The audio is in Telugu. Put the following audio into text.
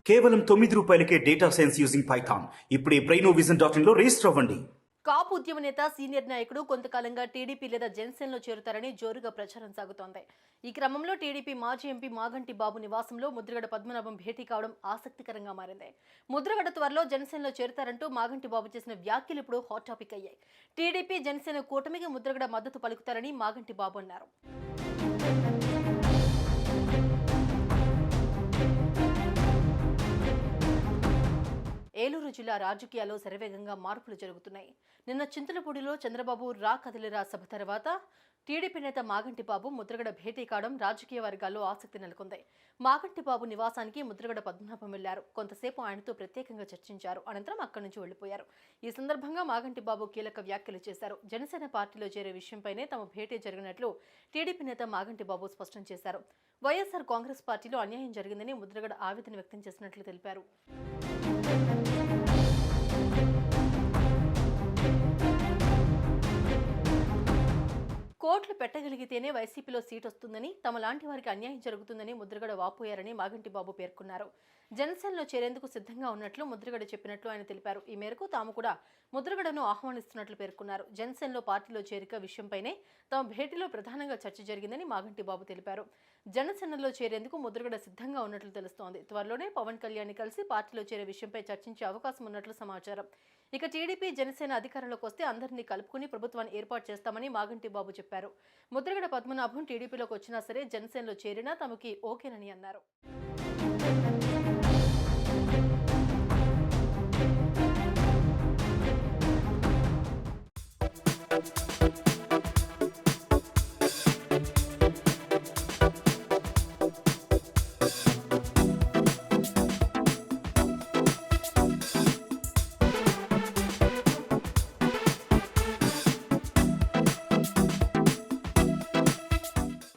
కేవలం ₹9కే డేటా సైన్స్ యూజింగ్ పైథాన్. ఇప్పుడే brainovision.in లో రిజిస్టర్ అవ్వండి. కాపు ఉద్యమ నేత సీనియర్ నాయకుడు కొంతకాలంగా టీడీపీ లేదా జనసేనలో చేరుతారని జోరుగా ప్రచారం సాగుతోంది. ఈ క్రమంలో టీడీపీ మాజీ ఎంపీ మాగంటి బాబు నివాసంలో ముద్రగడ పద్మనాభం భేటీ కావడం ఆసక్తికరంగా మారింది. ముద్రగడ త్వరలో జనసేనలో చేరుతారంటూ మాగంటి బాబు చేసిన వ్యాఖ్యలు ఇప్పుడు హాట్ టాపిక్ అయ్యాయి. టీడీపీ జనసేన కూటమికి ముద్రగడ మద్దతు పలుకుతారని మాగంటి బాబు అన్నారు. ఏలూరు జిల్లా రాజకీయాల్లో శరవేగంగా మార్పులు జరుగుతున్నాయి. నిన్న చింతలపూడిలో చంద్రబాబు రా కదిలిరా సభ తర్వాత టీడీపీ నేత మాగంటి బాబు ముద్రగడ భేటీ కావడం రాజకీయ వర్గాల్లో ఆసక్తి నెలకొంది. మాగంటి బాబు నివాసానికి ముద్రగడ పద్మనాభం వెళ్లారు. కొంతసేపు ఆయనతో ప్రత్యేకంగా చర్చించారు. అనంతరం అక్కడి నుంచి వెళ్లిపోయారు. ఈ సందర్భంగా మాగంటి బాబు కీలక వ్యాఖ్యలు చేశారు. జనసేన పార్టీలో చేరే విషయంపైనే తమ భేటీ జరిగినట్లు టీడీపీ నేత మాగంటి బాబు స్పష్టం చేశారు. వైఎస్ఆర్ కాంగ్రెస్ పార్టీలో అన్యాయం జరిగిందని ముద్రగడ ఆవేదన వ్యక్తం చేసినట్లు తెలిపారు. కోట్లు పెట్టగలిగితేనే వైసీపీలో సీట్ వస్తుందని, తమ లాంటి వారికి అన్యాయం జరుగుతుందని ముద్రగడ వాపోయారని మాగంటి బాబు పేర్కొన్నారు. జనసేనలో చేరేందుకు సిద్ధంగా ఉన్నట్లు ముద్రగడ చెప్పినట్లు ఆయన తెలిపారు. ఈ మేరకు తాము కూడా ముద్రగడను ఆహ్వానిస్తున్నట్లు పేర్కొన్నారు. జనసేనలో పార్టీలో చేరిక విషయంపైనే తమ భేటీలో ప్రధానంగా చర్చ జరిగిందని మాగంటి బాబు తెలిపారు. జనసేనలో చేరేందుకు ముద్రగడ సిద్ధంగా ఉన్నట్లు తెలుస్తోంది. త్వరలోనే పవన్ కళ్యాణ్ కలిసి పార్టీలో చేరే విషయంపై చర్చించే అవకాశం ఉన్నట్లు సమాచారం. ఇక టీడీపీ జనసేన అధికారంలోకి వస్తే అందరినీ కలుపుకుని ప్రభుత్వాన్ని ఏర్పాటు చేస్తామని మాగంటి బాబు చెప్పారు. ముద్రగడ పద్మనాభం టీడీపీలోకి వచ్చినా సరే జనసేనలో చేరినా తమకి ఓకేనని అన్నారు.